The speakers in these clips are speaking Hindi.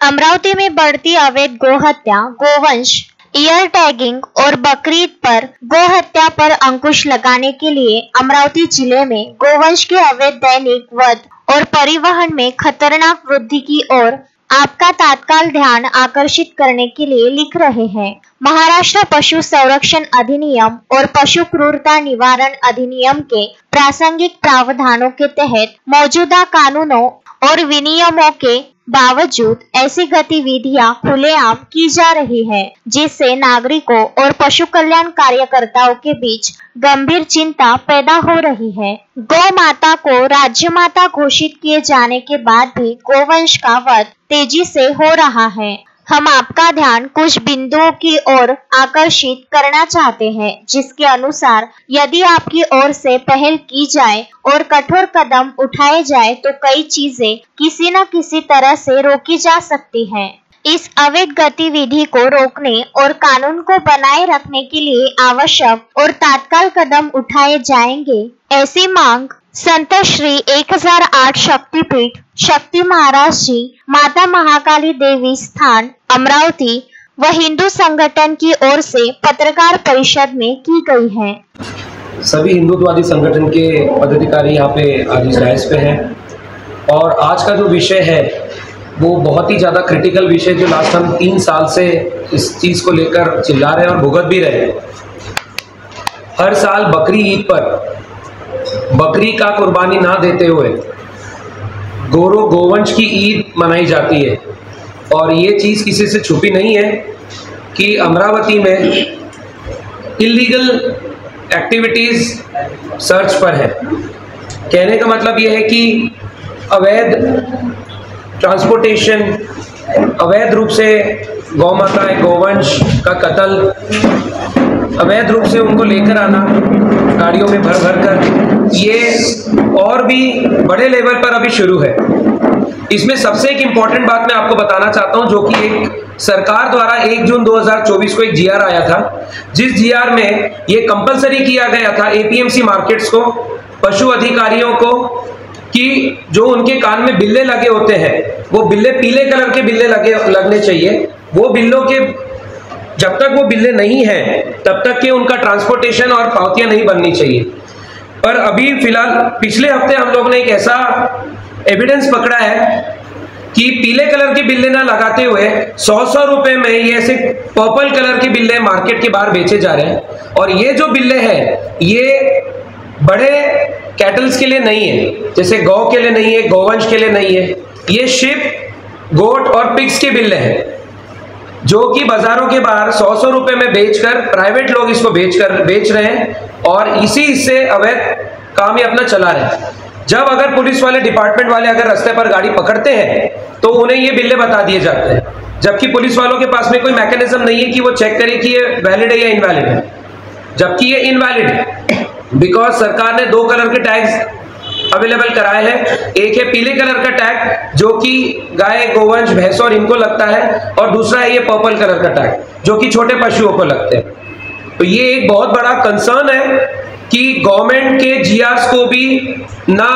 अमरावती में बढ़ती अवैध गोहत्या, गोवंश, ईयर टैगिंग और बकरीद पर गोहत्या पर अंकुश लगाने के लिए अमरावती जिले में गोवंश के अवैध दैनिक वध और परिवहन में खतरनाक वृद्धि की ओर आपका तात्काल ध्यान आकर्षित करने के लिए लिख रहे हैं। महाराष्ट्र पशु संरक्षण अधिनियम और पशु क्रूरता निवारण अधिनियम के प्रासंगिक प्रावधानों के तहत मौजूदा कानूनों और विनियमों के बावजूद ऐसी गतिविधियां खुलेआम की जा रही है, जिससे नागरिकों और पशु कल्याण कार्यकर्ताओं के बीच गंभीर चिंता पैदा हो रही है। गौ माता को राज्य माता घोषित किए जाने के बाद भी गोवंश का वध तेजी से हो रहा है। हम आपका ध्यान कुछ बिंदुओं की ओर आकर्षित करना चाहते हैं, जिसके अनुसार यदि आपकी ओर से पहल की जाए और कठोर कदम उठाए जाए तो कई चीजें किसी न किसी तरह से रोकी जा सकती हैं। इस अवैध गतिविधि को रोकने और कानून को बनाए रखने के लिए आवश्यक और तात्काल कदम उठाए जाएंगे, ऐसी मांग संत श्री 1008 शक्तिपीठ शक्ति महाराज जी माता महाकाली देवी स्थान अमरावती व हिंदू संगठन की ओर से पत्रकार परिषद में की गई है। सभी हिंदुत्ववादी संगठन के पदाधिकारी यहाँ पे आज इस डायस पे हैं और आज का जो विषय है वो बहुत ही ज़्यादा क्रिटिकल विषय, जो लास्ट हम 3 साल से इस चीज़ को लेकर चिल्ला रहे हैं और भुगत भी रहे हैं। हर साल बकरी ईद पर बकरी का कुर्बानी ना देते हुए गोवंश की ईद मनाई जाती है और ये चीज़ किसी से छुपी नहीं है कि अमरावती में इलीगल एक्टिविटीज़ सर्च पर है। कहने का मतलब ये है कि अवैध ट्रांसपोर्टेशन, अवैध रूप से गौ माता गोवंश का कत्ल, अवैध रूप से उनको लेकर आना गाड़ियों में भर भर कर, ये और भी बड़े लेवल पर अभी शुरू है। इसमें सबसे एक इम्पॉर्टेंट बात मैं आपको बताना चाहता हूं, जो कि एक सरकार द्वारा 1 जून 2024 को एक जीआर आया था, जिस जीआर में ये कंपलसरी किया गया था एपीएमसी मार्केट्स को, पशु अधिकारियों को, कि जो उनके कान में बिल्ले लगे होते हैं वो बिल्ले पीले कलर के बिल्ले लगने चाहिए। वो बिल्लों के जब तक वो बिल्ले नहीं हैं तब तक के उनका ट्रांसपोर्टेशन और पावतियां नहीं बननी चाहिए। पर अभी फिलहाल पिछले हफ्ते हम लोग ने एक ऐसा एविडेंस पकड़ा है कि पीले कलर के बिल्ले ना लगाते हुए 100 रुपए में ये ऐसे पर्पल कलर के बिल्ले मार्केट के बाहर बेचे जा रहे हैं। और ये जो बिल्ले हैं ये बड़े कैटल्स के लिए नहीं है, जैसे गौ के लिए नहीं है, गोवंश के लिए नहीं है। ये शिप, गोट और पिग्स के बिल्ले हैं जो कि बाजारों के बाहर 100 रुपए में बेचकर प्राइवेट लोग इसको बेच रहे हैं और इसी से अवैध काम ये अपना चला रहे हैं। जब अगर पुलिस वाले, डिपार्टमेंट वाले अगर रास्ते पर गाड़ी पकड़ते हैं तो उन्हें ये बिल्ले बता दिए जाते हैं, जबकि पुलिस वालों के पास में कोई मैकेनिज्म नहीं है कि वो चेक करे कि ये वैलिड है या इनवैलिड है, जबकि ये इनवैलिड है। बिकॉज सरकार ने 2 कलर के टैग्स अवेलेबल कराए हैं। एक है पीले कलर का टैग जो कि गाय, गोवंश, भैंस और इनको लगता है, और दूसरा है ये पर्पल कलर का टैग जो कि छोटे पशुओं को लगते हैं। तो ये एक बहुत बड़ा कंसर्न है कि गवर्नमेंट के जीआरएस को भी ना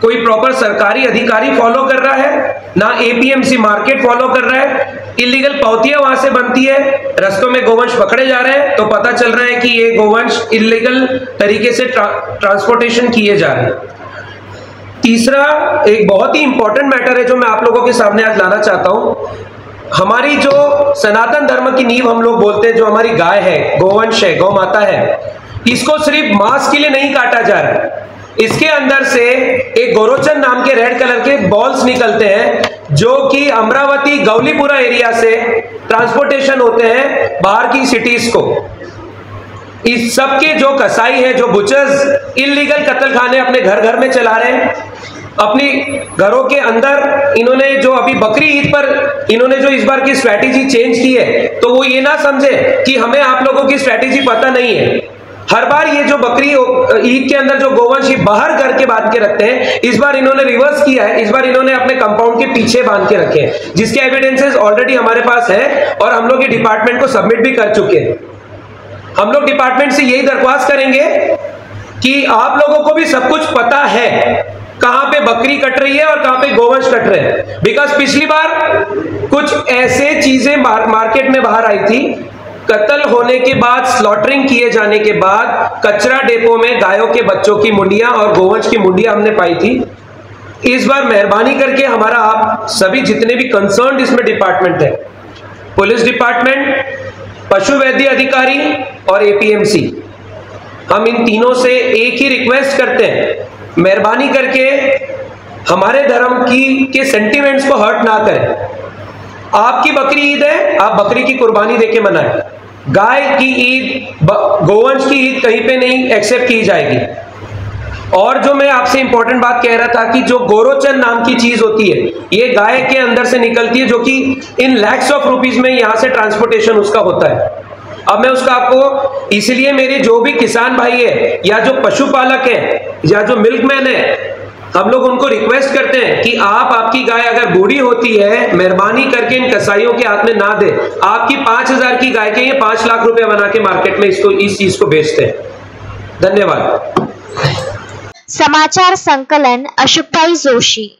कोई प्रॉपर सरकारी अधिकारी फॉलो कर रहा है, ना एपीएमसी मार्केट फॉलो कर रहा है। इलीगल पावतियां वहां से बनती है, रस्तों में गोवंश पकड़े जा रहे हैं तो पता चल रहा है कि ये गोवंश इलीगल तरीके से ट्रांसपोर्टेशन किए जा रहे हैं। तीसरा एक बहुत ही इंपॉर्टेंट मैटर है जो मैं आप लोगों के सामने आज लाना चाहता हूं। हमारी जो सनातन धर्म की नींव हम लोग बोलते हैं, जो हमारी गाय है, गोवंश है, गौ माता है, इसको सिर्फ मांस के लिए नहीं काटा जा रहा है। इसके अंदर से एक गोरोचन नाम के रेड कलर के बॉल्स निकलते हैं जो कि अमरावती गौलीपुरा एरिया से ट्रांसपोर्टेशन होते हैं बाहर की सिटीज को। इस सब के जो कसाई है, जो बुचर्स इलीगल कत्ल खाने अपने घर घर में चला रहे हैं, अपनी घरों के अंदर इन्होंने जो अभी बकरी ईद पर इन्होंने जो इस बार की स्ट्रैटेजी चेंज की है, तो वो ये ना समझे कि हमें आप लोगों की स्ट्रैटेजी पता नहीं है। हर बार ये जो बकरी ईद के अंदर जो गोवंश बाहर करके बांध के रखते हैं, इस बार इन्होंने रिवर्स किया है। इस बार इन्होंने अपने कंपाउंड के पीछे बांध के रखे हैं, जिसके एविडेंसेस ऑलरेडी हमारे पास है और हम लोग ये डिपार्टमेंट को सबमिट भी कर चुके हैं। हम लोग डिपार्टमेंट से यही दरख्वास्त करेंगे कि आप लोगों को भी सब कुछ पता है कहां पे बकरी कट रही है और कहां पे गोवंश कट रहे हैं। बिकॉज पिछली बार कुछ ऐसे चीजें मार्केट में बाहर आई थी, कत्ल होने के बाद, स्लॉटरिंग किए जाने के बाद कचरा डेपो में गायों के बच्चों की मुंडियां और गोवंश की मुंडियां हमने पाई थी। इस बार मेहरबानी करके हमारा आप सभी जितने भी कंसर्न इसमें डिपार्टमेंट है, पुलिस डिपार्टमेंट, पशु वैद्य अधिकारी और एपीएमसी, हम इन तीनों से एक ही रिक्वेस्ट करते हैं, मेहरबानी करके हमारे धर्म के सेंटिमेंट्स को हर्ट ना करें। आपकी बकरी ईद है, आप बकरी की कुर्बानी देके मनाएं। गाय की ईद, गोवंश की ईद कहीं पे नहीं एक्सेप्ट की जाएगी। और जो मैं आपसे इंपॉर्टेंट बात कह रहा था कि जो गोरोचन नाम की चीज होती है, ये गाय के अंदर से निकलती है, जो कि इन लैक्स ऑफ रुपीज में यहां से ट्रांसपोर्टेशन उसका होता है। अब मैं उसका आपको, इसलिए मेरे जो भी किसान भाई है या जो पशुपालक है या जो मिल्कमैन है, हम लोग उनको रिक्वेस्ट करते हैं कि आप, आपकी गाय अगर बूढ़ी होती है, मेहरबानी करके इन कसाईयों के हाथ में ना दे। आपकी 5,000 की गाय के ये 5 लाख रुपए बना के मार्केट में इस चीज को बेचते हैं। धन्यवाद। समाचार संकलन अशोक भाई जोशी।